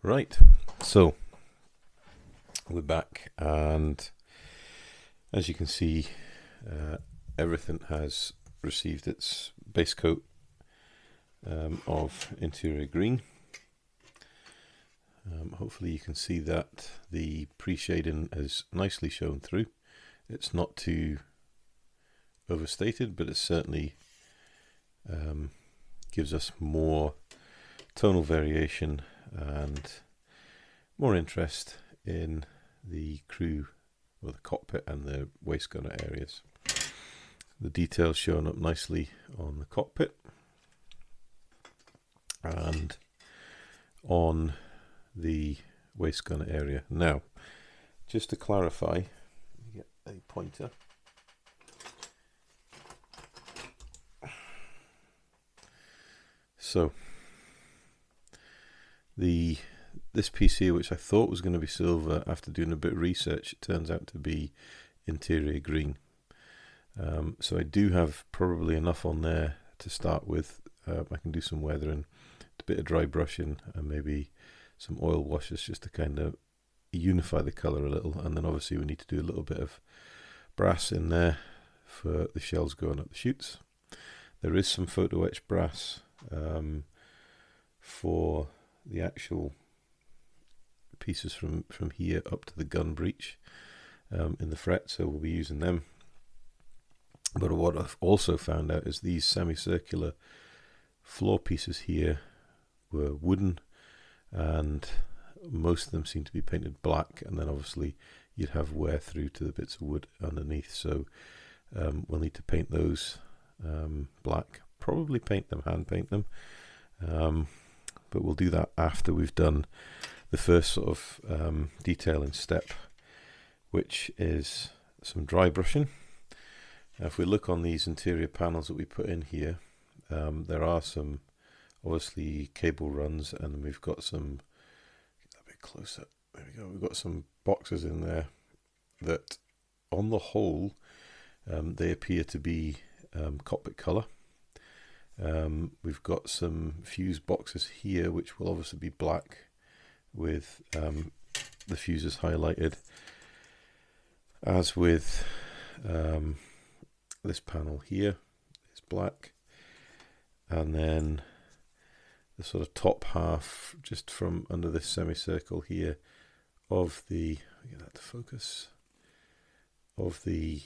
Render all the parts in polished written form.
Right, so we're back, and as you can see, everything has received its base coat of interior green. Hopefully you can see that the pre-shading is nicely shown through. It's not too overstated, but it certainly gives us more tonal variation and more interest in the crew or the cockpit and the waist gunner areas. The details shown up nicely on the cockpit and on the waist gunner area. Now, just to clarify, let me get a pointer. So this piece here, which I thought was going to be silver, after doing a bit of research, it turns out to be interior green. So I do have probably enough on there to start with. I can do some weathering, a bit of dry brushing, and maybe some oil washes just to kind of unify the color a little. And then obviously we need to do a little bit of brass in there for the shells going up the chutes. There is some photo etch brass for the actual pieces from here up to the gun breech in the fret, so we'll be using them. But what I've also found out is these semicircular floor pieces here were wooden, and most of them seem to be painted black, and then obviously you'd have wear through to the bits of wood underneath, so we'll need to paint those black, probably paint them, hand paint them, but we'll do that after we've done the first sort of detailing step, which is some dry brushing. Now, if we look on these interior panels that we put in here, there are some obviously cable runs, and then we've got some, get a bit closer, there we go, we've got some boxes in there that on the whole they appear to be cockpit colour. We've got some fuse boxes here which will obviously be black with the fuses highlighted, as with this panel here is black, and then the sort of top half just from under this semicircle here of the, get that to focus, of the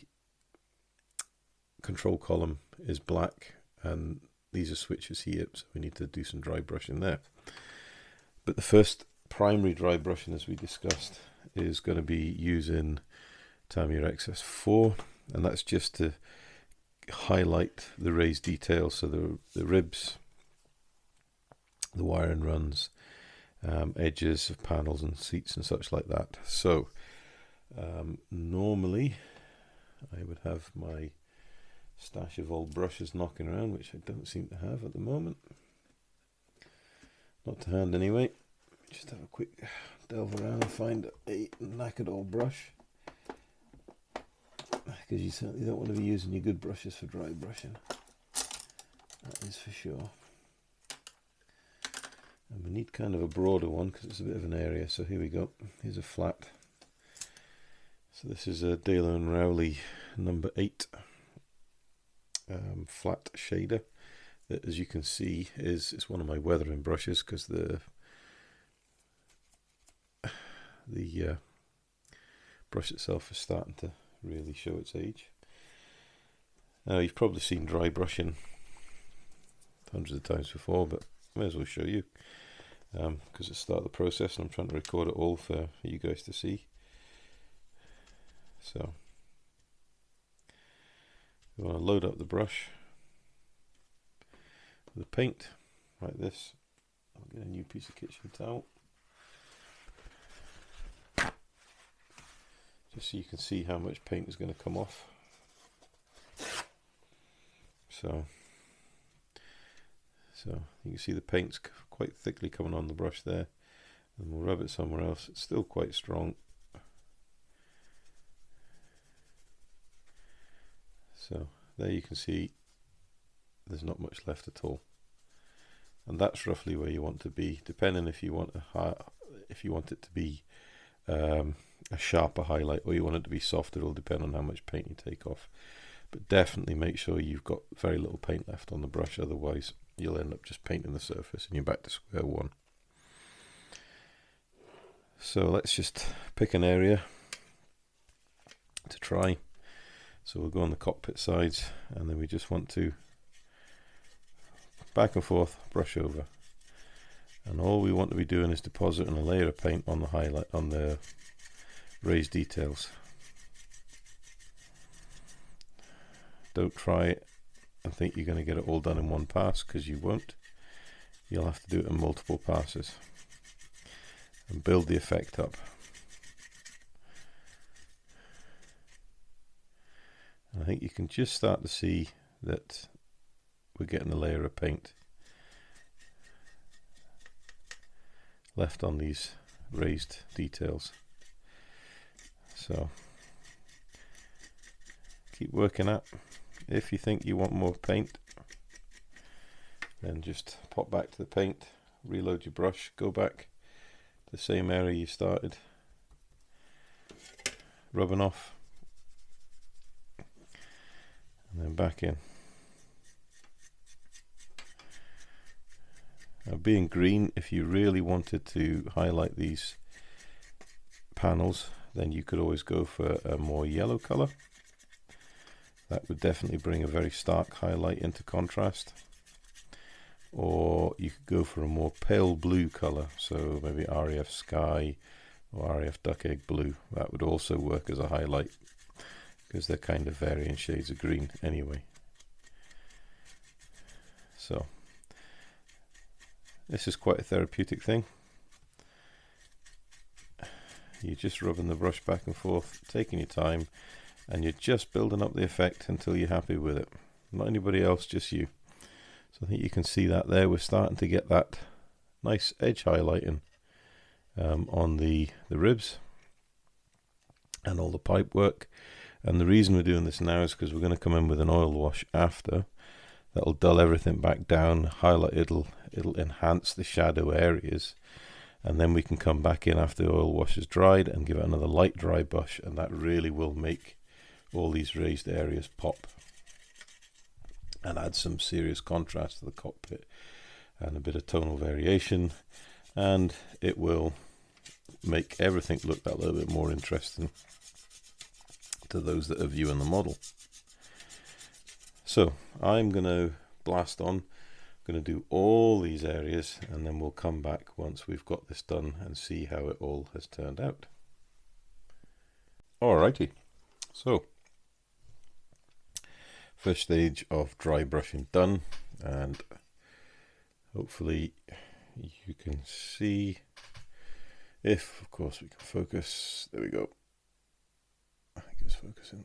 control column is black, and these are switches here, so we need to do some dry brushing there. But the first primary dry brushing, as we discussed, is going to be using Tamiya XS4, and that's just to highlight the raised details, so the ribs, the wiring runs, edges of panels and seats and such like that. So normally I would have my stash of old brushes knocking around, which I don't seem to have at the moment, not to hand anyway. Just have a quick delve around and find a knackered old brush, because you certainly don't want to be using your good brushes for dry brushing, that is for sure. And we need kind of a broader one because it's a bit of an area, so here we go, here's a flat. So this is a Dalo and Rowley number 8 flat shader that, as you can see, is one of my weathering brushes, because the brush itself is starting to really show its age. Now, you've probably seen dry brushing hundreds of times before, but I may as well show you, because it's the start of the process and I'm trying to record it all for you guys to see. So we want to load up the brush with the paint like this. I'll get a new piece of kitchen towel just so you can see how much paint is going to come off. So you can see the paint's quite thickly coming on the brush there, and we'll rub it somewhere else. It's still quite strong. So there you can see there's not much left at all, and that's roughly where you want to be, depending if you want if you want it to be a sharper highlight or you want it to be soft, it will depend on how much paint you take off. But definitely make sure you've got very little paint left on the brush, otherwise you'll end up just painting the surface and you're back to square one. So let's just pick an area to try. So we'll go on the cockpit sides, and then we just want to back and forth brush over, and all we want to be doing is depositing a layer of paint on the highlight, on the raised details. Don't try it and think you're going to get it all done in one pass, because you won't. You'll have to do it in multiple passes and build the effect up. I think you can just start to see that we're getting a layer of paint left on these raised details. So keep working at. If you think you want more paint, then just pop back to the paint, reload your brush, go back to the same area you started rubbing off, and then back in. Now, being green, if you really wanted to highlight these panels, then you could always go for a more yellow color. That would definitely bring a very stark highlight into contrast. Or you could go for a more pale blue color, so maybe RAF Sky or RAF Duck Egg Blue. That would also work as a highlight, because they're kind of varying shades of green anyway. So this is quite a therapeutic thing. You're just rubbing the brush back and forth, taking your time, and you're just building up the effect until you're happy with it. Not anybody else, just you. So I think you can see that there. We're starting to get that nice edge highlighting on the ribs and all the pipe work. And the reason we're doing this now is because we're going to come in with an oil wash after. That'll dull everything back down, highlight, it'll enhance the shadow areas, and then we can come back in after the oil wash is dried and give it another light dry brush, and that really will make all these raised areas pop and add some serious contrast to the cockpit and a bit of tonal variation, and it will make everything look that little bit more interesting to those that are viewing the model. So I'm going to blast on, I'm going to do all these areas, and then we'll come back once we've got this done and see how it all has turned out. Alrighty, so first stage of dry brushing done, and hopefully you can see, if of course we can focus. There we go. I think it's focusing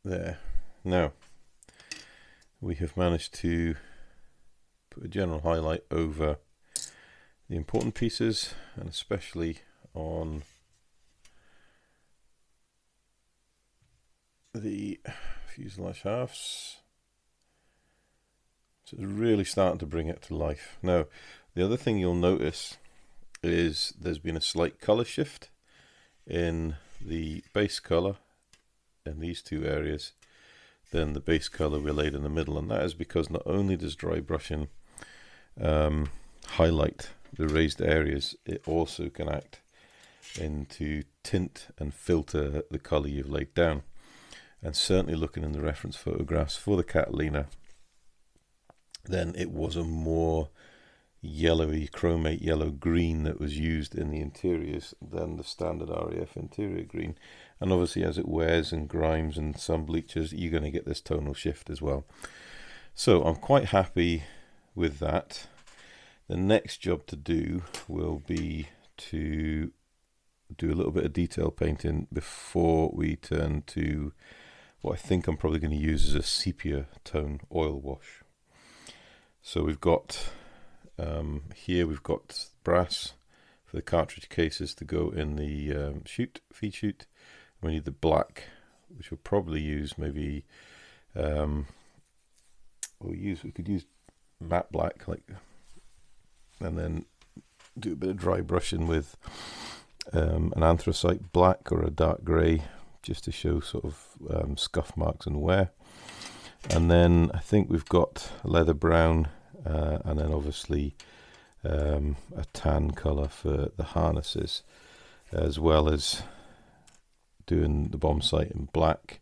there. Now we have managed to put a general highlight over the important pieces, and especially on the fuselage halves. So it's really starting to bring it to life. Now the other thing you'll notice is there's been a slight color shift in the base color in these two areas than the base color we laid in the middle, and that is because not only does dry brushing highlight the raised areas, it also can act into tint and filter the color you've laid down. And certainly looking in the reference photographs for the Catalina, then it was a more yellowy, chromate yellow green that was used in the interiors than the standard RAF interior green. And obviously as it wears and grimes and some bleaches, you're going to get this tonal shift as well. So I'm quite happy with that. The next job to do will be to do a little bit of detail painting before we turn to what I think I'm probably going to use as a sepia tone oil wash. So we've got here we've got brass for the cartridge cases to go in the feed chute. We need the black, which we'll probably use maybe we could use matte black, like, and then do a bit of dry brushing with an anthracite black or a dark grey, just to show sort of scuff marks and wear. And then I think we've got leather brown, and then obviously a tan colour for the harnesses, as well as doing the bomb sight in black,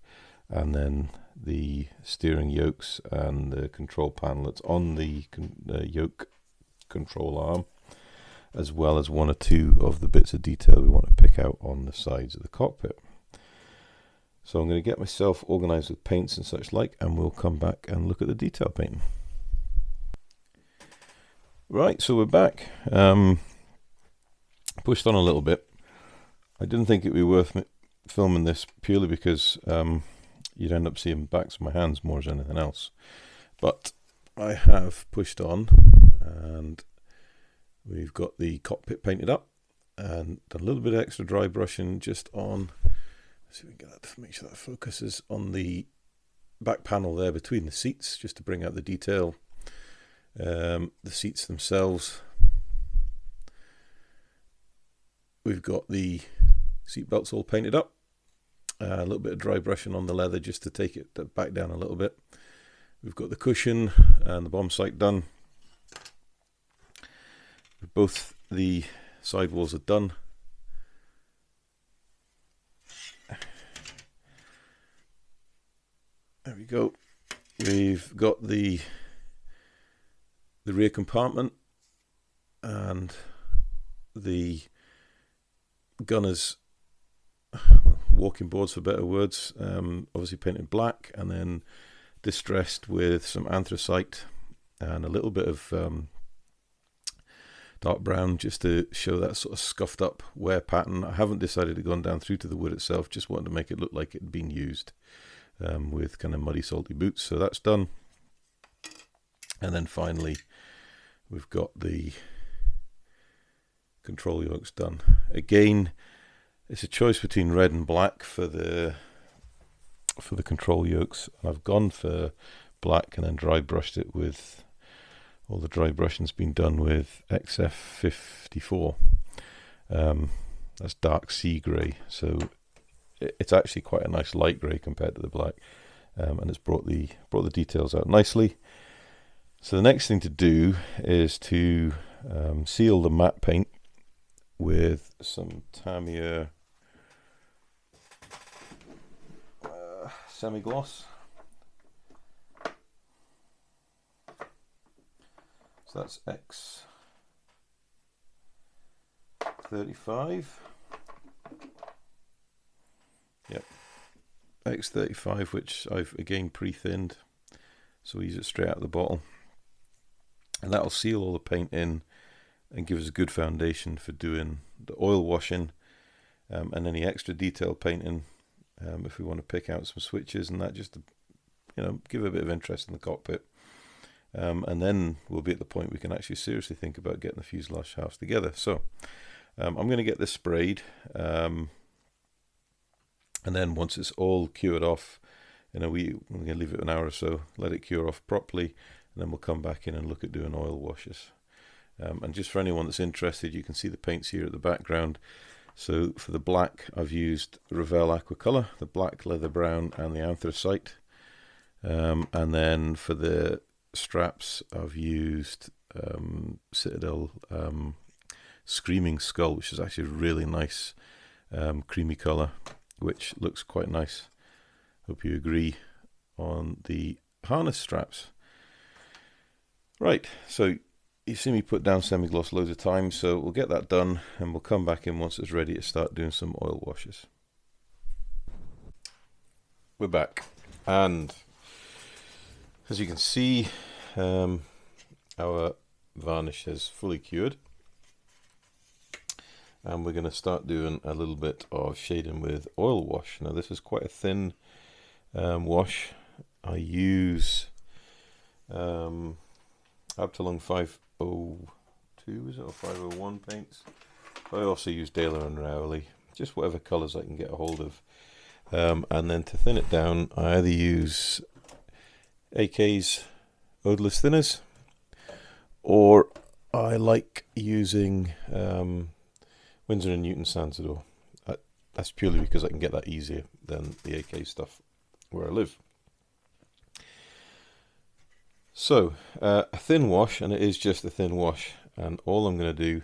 and then the steering yokes and the control panel that's on the yoke control arm, as well as one or two of the bits of detail we want to pick out on the sides of the cockpit. So I'm going to get myself organised with paints and such like, and we'll come back and look at the detail painting. Right, so we're back. Pushed on a little bit. I didn't think it'd be worth filming this purely because you'd end up seeing backs of my hands more as anything else. But I have pushed on, and we've got the cockpit painted up and done a little bit of extra dry brushing just on. Let's see if we can get that to make sure that focuses on the back panel there between the seats, just to bring out the detail. The seats themselves, we've got the seat belts all painted up, a little bit of dry brushing on the leather just to take it back down a little bit. We've got the cushion and the bomb sight done. Both the sidewalls are done. There we go. We've got the rear compartment and the gunner's walking boards, for better words, obviously painted black and then distressed with some anthracite and a little bit of dark brown, just to show that sort of scuffed up wear pattern. I haven't decided to go down through to the wood itself, just wanted to make it look like it had been used with kind of muddy, salty boots. So that's done. And then finally we've got the control yokes done. Again, it's a choice between red and black for the control yokes. I've gone for black and then dry brushed it with, all the dry brushing's been done with XF54. That's dark sea grey, so it's actually quite a nice light grey compared to the black, and it's brought the details out nicely. So the next thing to do is to seal the matte paint with some Tamiya semi-gloss. So that's X35. Yep, X35, which I've again pre-thinned, so we use it straight out of the bottle, and that'll seal all the paint in and give us a good foundation for doing the oil washing and any extra detail painting, if we want to pick out some switches and that, just to, you know, give a bit of interest in the cockpit. And then we'll be at the point we can actually seriously think about getting the fuselage shafts together. So I'm going to get this sprayed, and then once it's all cured off, we're going to leave it an hour or so, let it cure off properly, and then we'll come back in and look at doing oil washes. And just for anyone that's interested, you can see the paints here at the background. So for the black, I've used Revel Aquacolor, the black, leather brown, and the anthracite. And then for the straps, I've used Citadel Screaming Skull, which is actually a really nice creamy colour, which looks quite nice. Hope you agree on the harness straps. Right, so you've seen me put down semi-gloss loads of times, so we'll get that done and we'll come back in once it's ready to start doing some oil washes. We're back, and as you can see, our varnish is fully cured, and we're going to start doing a little bit of shading with oil wash. Now this is quite a thin wash. I use Abtalung 502, is it, or 501 paints. I also use Daler and Revel, just whatever colours I can get a hold of. And then to thin it down, I either use AK's odorless thinners, or I like using Winsor & Newton Sansador. That's purely because I can get that easier than the AK stuff where I live. So, a thin wash, and it is just a thin wash, and all I'm going to do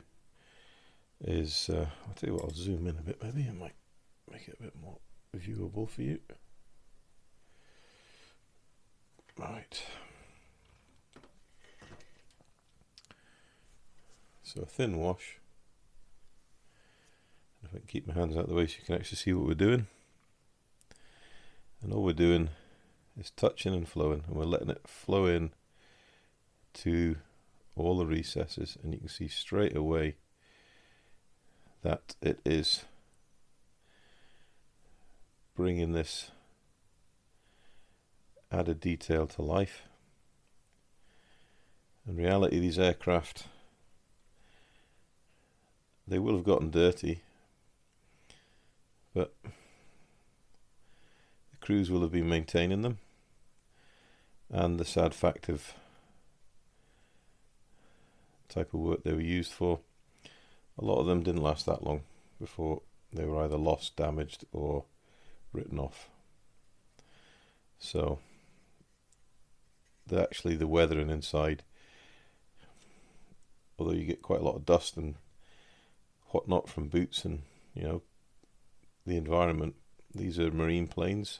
is, I'll tell you what, I'll zoom in a bit maybe, it might make it a bit more viewable for you. Right. So a thin wash. If I can keep my hands out of the way so you can actually see what we're doing. And all we're doing is touching and flowing, and we're letting it flow in to all the recesses, and you can see straight away that it is bringing this added detail to life. In reality, these aircraft, they will have gotten dirty, but the crews will have been maintaining them, and the sad fact of type of work they were used for, a lot of them didn't last that long before they were either lost, damaged, or written off. So actually the weathering inside, although you get quite a lot of dust and whatnot from boots and the environment, these are marine planes,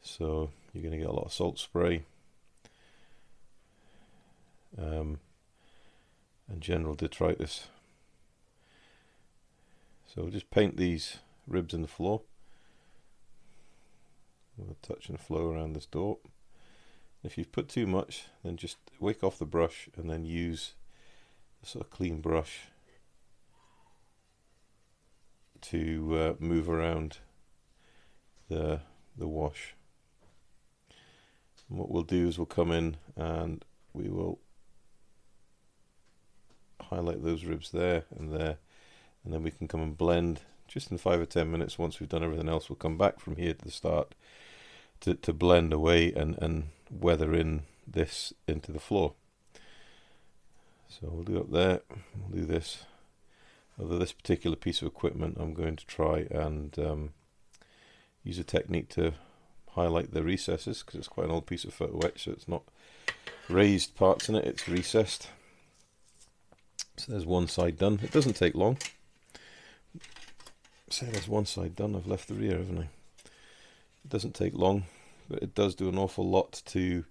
so you're going to get a lot of salt spray and general detritus. So we'll just paint these ribs in the floor with a touch and flow around this door. If you've put too much, then just wick off the brush and then use a sort of clean brush to move around the wash. And what we'll do is we'll come in and we will highlight those ribs there and there, and then we can come and blend just in 5 or 10 minutes. Once we've done everything else, we'll come back from here to the start to blend away and weather in this into the floor. So we'll do up there, we'll do this. Although this particular piece of equipment, I'm going to try and use a technique to highlight the recesses, because it's quite an old piece of photo etch, so it's not raised parts in it, it's recessed. So there's one side done. It doesn't take long. So there's one side done. I've left the rear, haven't I? It doesn't take long, but it does do an awful lot to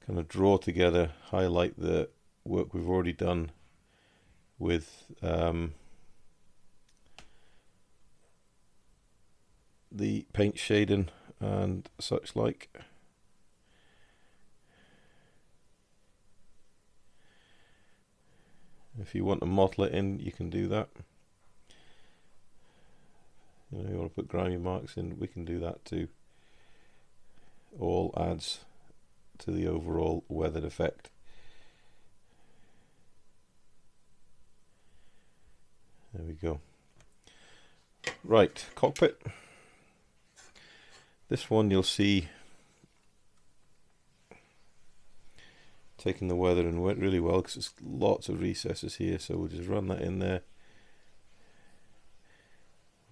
kind of draw together, highlight the work we've already done with the paint shading and such like. If you want to model it in, you can do that. You want to put grimy marks in, we can do that too. All adds to the overall weathered effect. There we go. Right, cockpit. This one you'll see taking the weather and wet really well, because there's lots of recesses here, so we'll just run that in there,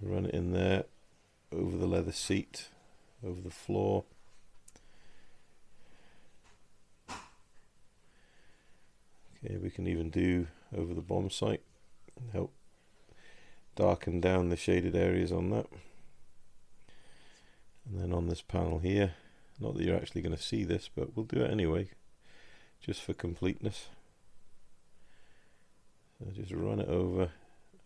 run it in there, over the leather seat, over the floor. Okay, we can even do over the bomb sight and help darken down the shaded areas on that. And then on this panel here, not that you're actually going to see this, but we'll do it anyway, just for completeness. So just run it over,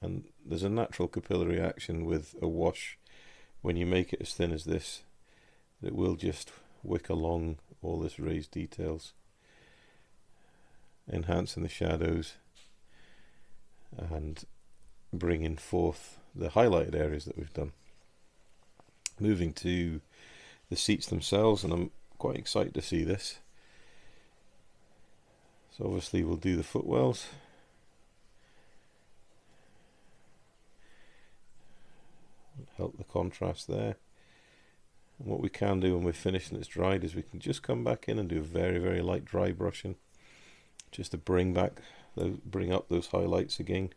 and there's a natural capillary action with a wash when you make it as thin as this, that will just wick along all this raised details, enhancing the shadows and bringing forth the highlighted areas that we've done. Moving to the seats themselves, and I'm quite excited to see this. So obviously we'll do the footwells. Help the contrast there. And what we can do when we're finished and it's dried is we can just come back in and do a very, very light dry brushing, just to bring back bring up those highlights again.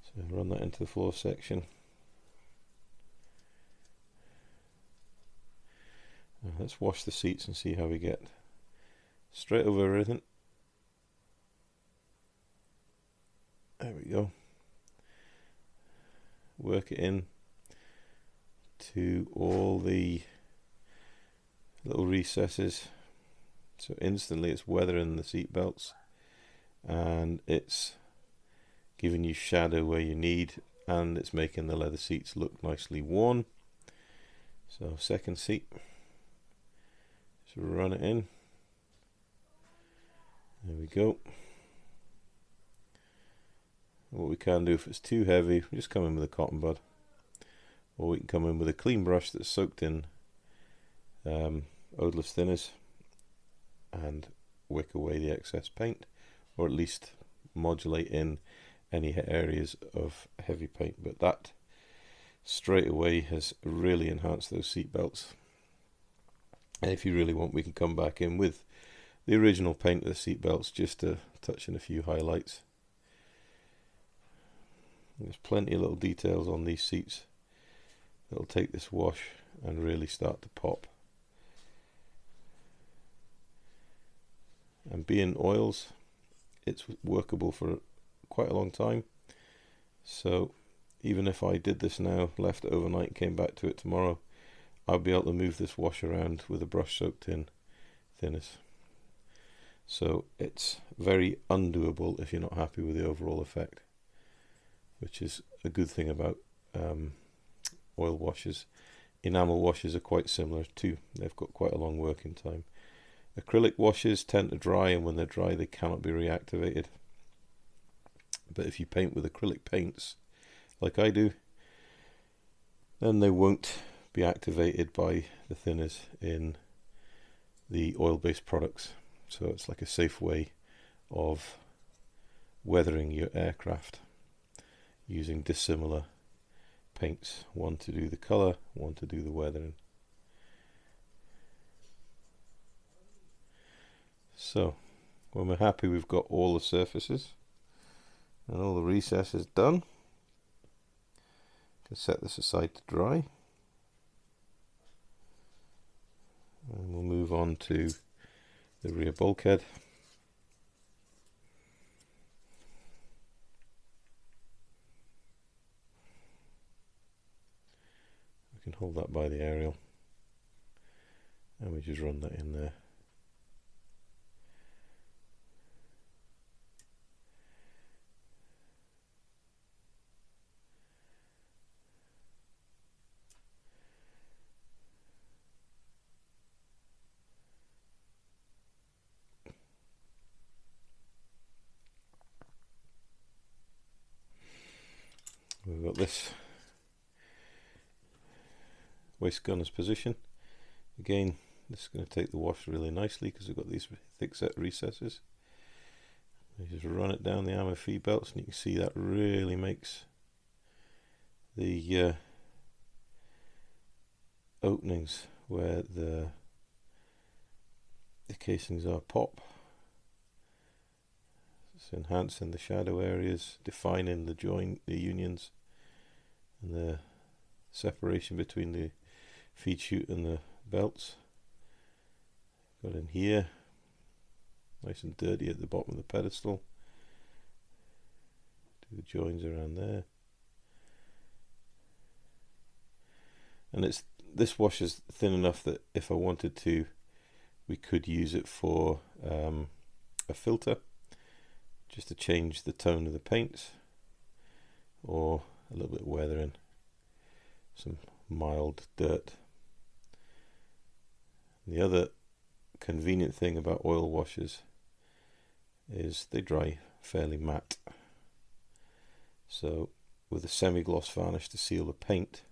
So run that into the floor section. Now let's wash the seats and see how we get. Straight over everything. There we go. Work it in to all the little recesses. So instantly it's weathering the seat belts, and it's giving you shadow where you need, and it's making the leather seats look nicely worn. So second seat, just run it in. There we go. What we can do, if it's too heavy, we just come in with a cotton bud, or we can come in with a clean brush that's soaked in odorless thinners and wick away the excess paint, or at least modulate in any areas of heavy paint. But that straight away has really enhanced those seat belts. And if you really want, we can come back in with the original paint of the seat belts just to touch in a few highlights. There's plenty of little details on these seats that'll take this wash and really start to pop. And being oils, it's workable for quite a long time. So even if I did this now, left it overnight and came back to it tomorrow, I'll be able to move this wash around with a brush soaked in thinners. So it's very undoable if you're not happy with the overall effect, which is a good thing about oil washes. Enamel washes are quite similar too. They've got quite a long working time. Acrylic washes tend to dry, and when they're dry they cannot be reactivated. But if you paint with acrylic paints, like I do, then they won't be activated by the thinners in the oil-based products. So it's like a safe way of weathering your aircraft using dissimilar paints, one to do the colour, one to do the weathering. So when we're happy we've got all the surfaces and all the recesses done, can set this aside to dry, and we'll move on to the rear bulkhead. We can hold that by the aerial and we just run that in there. We've got this waist gunner's position. Again, this is going to take the wash really nicely because we've got these thick set recesses. You just run it down the ammo feed belts, and you can see that really makes the openings where the casings are pop. It's enhancing the shadow areas, defining the joint, the unions, and the separation between the feed chute and the belts. Got in here, nice and dirty at the bottom of the pedestal. Do the joins around there. And this wash is thin enough that if I wanted to, we could use it for a filter, just to change the tone of the paints, or a little bit of weathering, some mild dirt. The other convenient thing about oil washes is they dry fairly matte. So with a semi-gloss varnish to seal the paint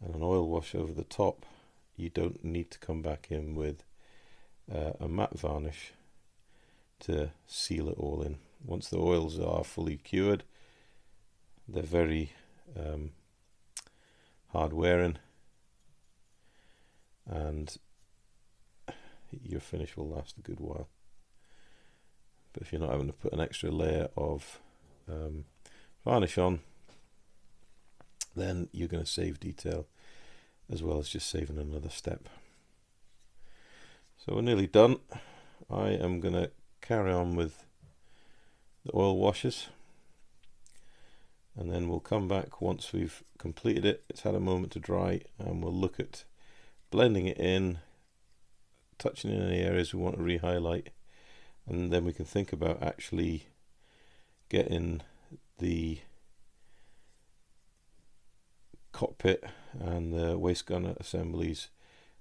and an oil wash over the top, you don't need to come back in with a matte varnish to seal it all in. Once the oils are fully cured, they're very hard wearing, and your finish will last a good while. But if you're not having to put an extra layer of varnish on, then you're going to save detail as well as just saving another step. So we're nearly done. I am going to carry on with the oil washes, and then we'll come back once we've completed it. It's had a moment to dry, and we'll look at blending it in, touching in any areas we want to re-highlight, and then we can think about actually getting the cockpit and the waist gunner assemblies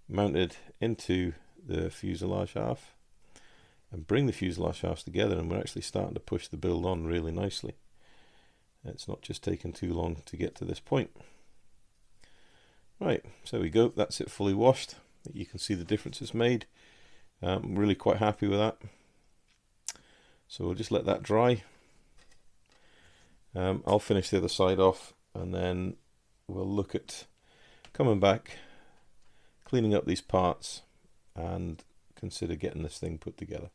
mounted into the fuselage half, and bring the fuselage halves together, and we're actually starting to push the build on really nicely. It's not just taken too long to get to this point. Right, so we go, that's it fully washed. You can see the difference it's made. I'm really quite happy with that. So we'll just let that dry. I'll finish the other side off, and then we'll look at coming back, cleaning up these parts, and consider getting this thing put together.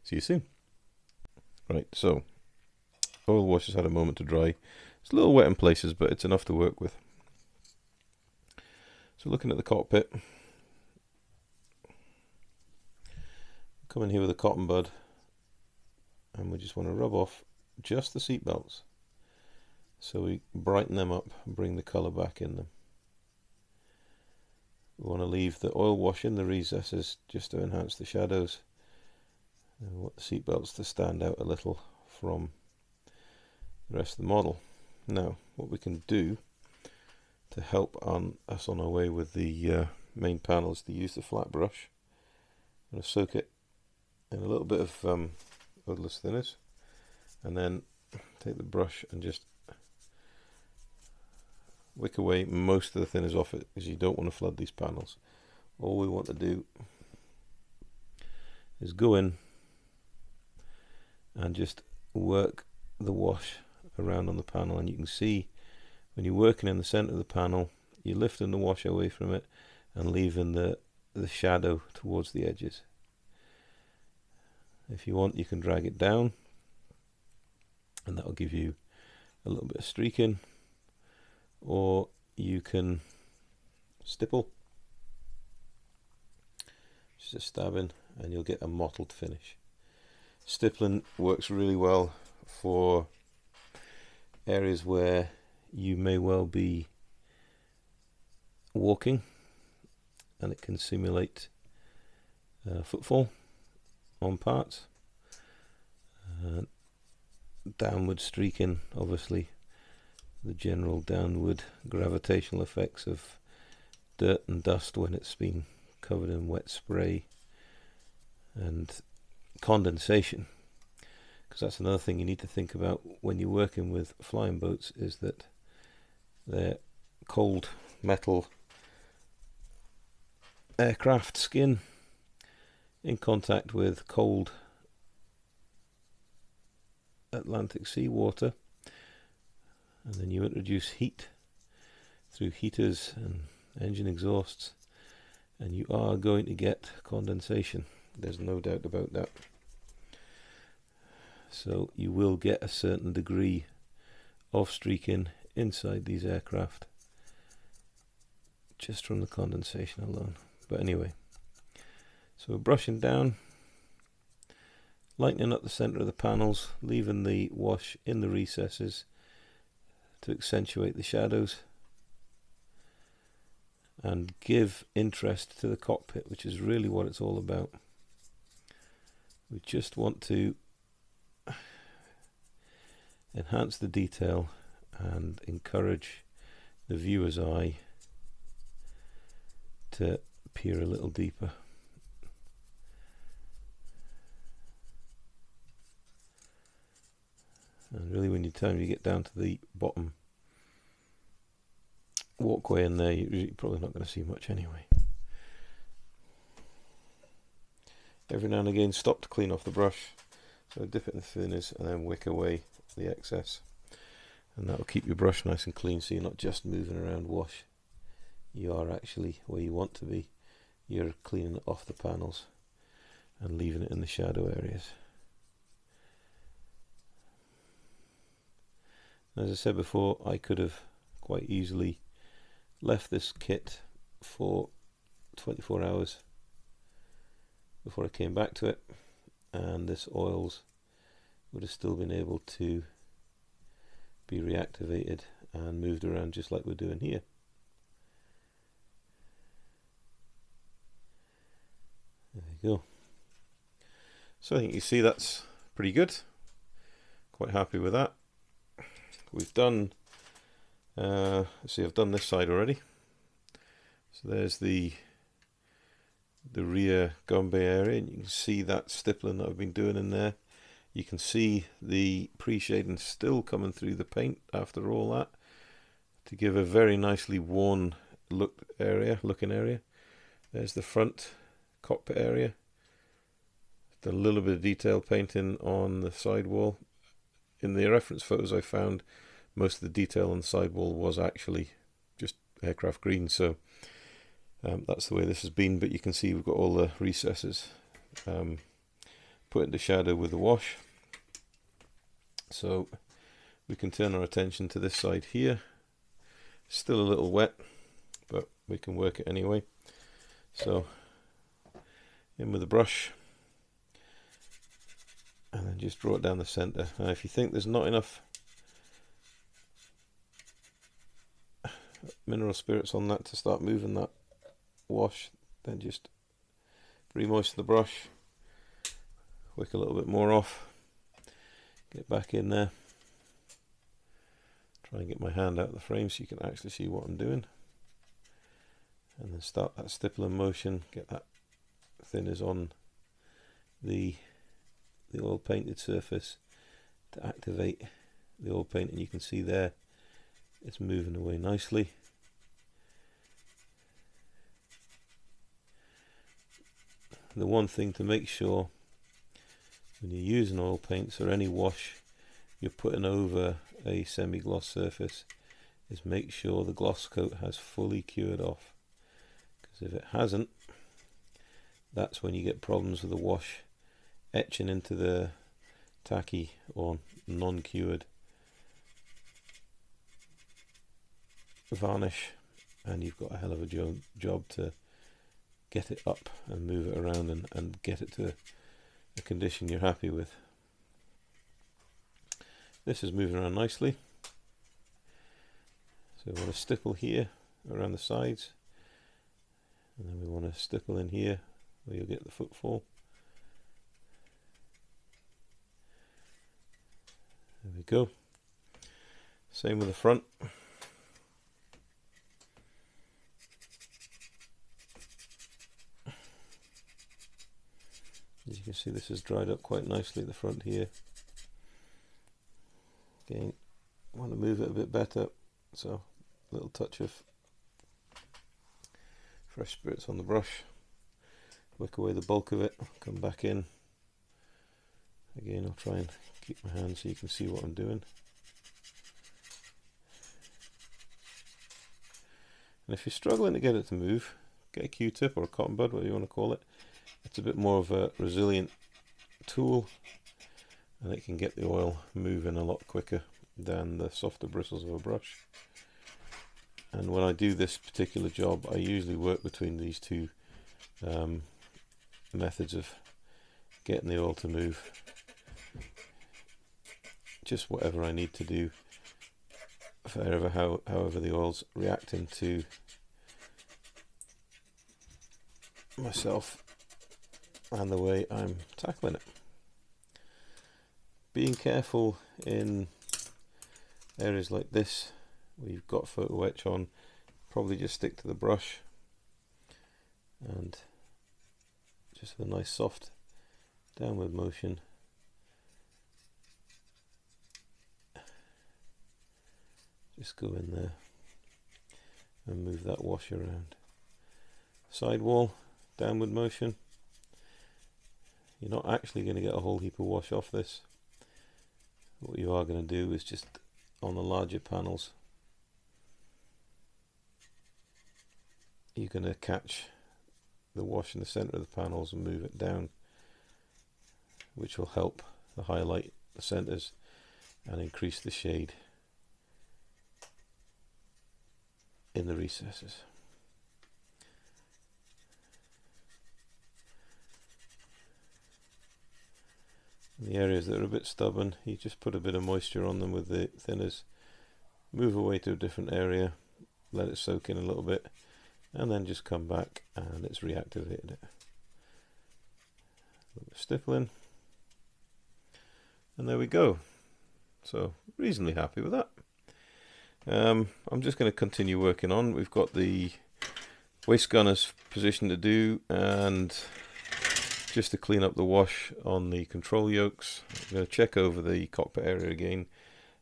See you soon. Right, so oil wash has had a moment to dry. It's a little wet in places, but it's enough to work with. So looking at the cockpit, come in here with a cotton bud, and we just want to rub off just the seat belts, so we brighten them up and bring the colour back in them. We want to leave the oil wash in the recesses just to enhance the shadows, and we want the seat belts to stand out a little from the rest of the model. Now what we can do to help us on our way with the main panel is to use the flat brush. I'm going to soak it in a little bit of odorless thinners, and then take the brush and just wick away most of the thinners off it, because you don't want to flood these panels. All we want to do is go in and just work the wash around on the panel, and you can see when you're working in the center of the panel, you're lifting the wash away from it and leaving the shadow towards the edges. If you want, you can drag it down, and that will give you a little bit of streaking, or you can stipple, just a stabbing, and you'll get a mottled finish. Stippling works really well for areas where you may well be walking, and it can simulate footfall on parts. Downward streaking, obviously the general downward gravitational effects of dirt and dust when it's been covered in wet spray, and condensation, because that's another thing you need to think about when you're working with flying boats, is that they're cold metal aircraft skin in contact with cold Atlantic sea water, and then you introduce heat through heaters and engine exhausts, and you are going to get condensation. There's no doubt about that. So you will get a certain degree of streaking inside these aircraft just from the condensation alone. But anyway, so we're brushing down, lightening up the center of the panels, leaving the wash in the recesses to accentuate the shadows and give interest to the cockpit, which is really what it's all about. We just want to enhance the detail and encourage the viewer's eye to peer a little deeper. And really, when you get down to the bottom walkway in there, you're probably not going to see much anyway. Every now and again, stop to clean off the brush. So dip it in the thinners and then wick away the excess, and that will keep your brush nice and clean, so you're not just moving around wash. You are actually where you want to be. You're cleaning it off the panels and leaving it in the shadow areas. As I said before, I could have quite easily left this kit for 24 hours before I came back to it, and this oils would have still been able to be reactivated and moved around just like we're doing here. There you go. So I think you see that's pretty good. Quite happy with that. We've done, let's see, I've done this side already. So there's the rear gun bay area, and you can see that stippling that I've been doing in there. You can see the pre-shading still coming through the paint after all that to give a very nicely worn looking area. There's the front cockpit area. Done a little bit of detail painting on the sidewall. In the reference photos I found, most of the detail on the sidewall was actually just aircraft green, so that's the way this has been. But you can see we've got all the recesses put into shadow with the wash. So we can turn our attention to this side here. Still a little wet, but we can work it anyway. So in with the brush, and then just draw it down the center. Now if you think there's not enough mineral spirits on that to start moving that wash, then just re-moisten the brush, wick a little bit more off, get back in there, try and get my hand out of the frame so you can actually see what I'm doing, and then start that stippling motion, get that thinners on the oil painted surface to activate the oil paint, and you can see there it's moving away nicely. The one thing to make sure when you're using oil paints or any wash you're putting over a semi-gloss surface is make sure the gloss coat has fully cured off, because if it hasn't, that's when you get problems with the wash etching into the tacky or non-cured varnish, and you've got a hell of a job to get it up and move it around and get it to a condition you're happy with. This is moving around nicely, so we want to stipple here around the sides, and then we want to stipple in here where you'll get the footfall. There we go. Same with the front. As you can see, this has dried up quite nicely at the front here. Again, I want to move it a bit better, so a little touch of fresh spirits on the brush, wick away the bulk of it, come back in. Again, I'll try and keep my hand so you can see what I'm doing. And if you're struggling to get it to move, get a Q-tip or a cotton bud, whatever you want to call it. It's a bit more of a resilient tool, and it can get the oil moving a lot quicker than the softer bristles of a brush. And when I do this particular job, I usually work between these two methods of getting the oil to move. Just whatever I need to do, however the oil's reacting to myself and the way I'm tackling it. Being careful in areas like this where you've got photo etch on, probably just stick to the brush and just with a nice soft downward motion just go in there and move that wash around. Sidewall, downward motion. You're not actually going to get a whole heap of wash off this. What you are going to do is just on the larger panels, you're going to catch the wash in the center of the panels and move it down which will help to highlight the centers and increase the shade in the recesses. In the areas that are a bit stubborn, you just put a bit of moisture on them with the thinners, move away to a different area, let it soak in a little bit, and then just come back and it's reactivated it. A little bit of stippling, and there we go. So reasonably happy with that. I'm just going to continue working on. We've got the waist gunner's position to do, and just to clean up the wash on the control yokes. I'm going to check over the cockpit area again,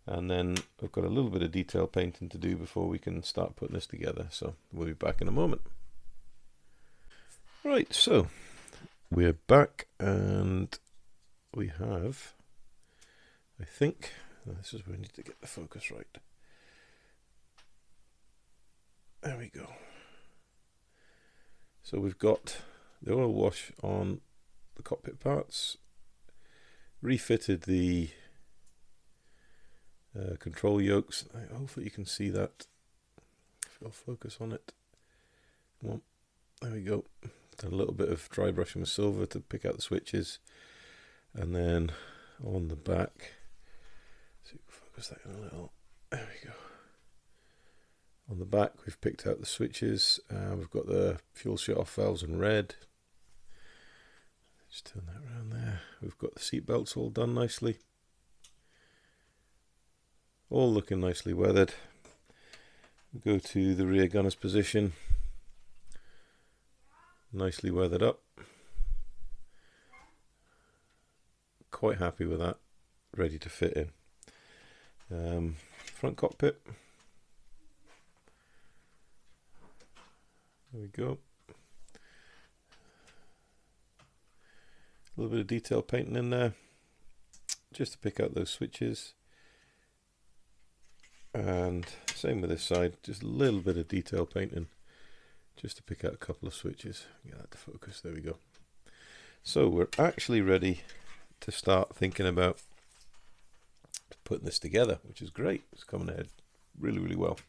and then I've got a little bit of detail painting to do before we can start putting this together. So we'll be back in a moment. Right, so we're back, and we have, I think, this is where we need to get the focus right. There we go. So we've got the oil wash on the cockpit parts, refitted the control yokes. Hopefully you can see that if I'll focus on it. Come on, there we go. Done a little bit of dry brushing with silver to pick out the switches, and then on the back, so you can focus that in a little. There we go. On the back we've picked out the switches. We've got the fuel shut-off valves in red. Just turn that around there. We've got the seat belts all done nicely. All looking nicely weathered. We go to the rear gunner's position. Nicely weathered up. Quite happy with that. Ready to fit in. Front cockpit. There we go. A little bit of detail painting in there, just to pick out those switches. And same with this side, just a little bit of detail painting, just to pick out a couple of switches. Get that to focus, there we go. So we're actually ready to start thinking about putting this together, which is great. It's coming ahead really, really well.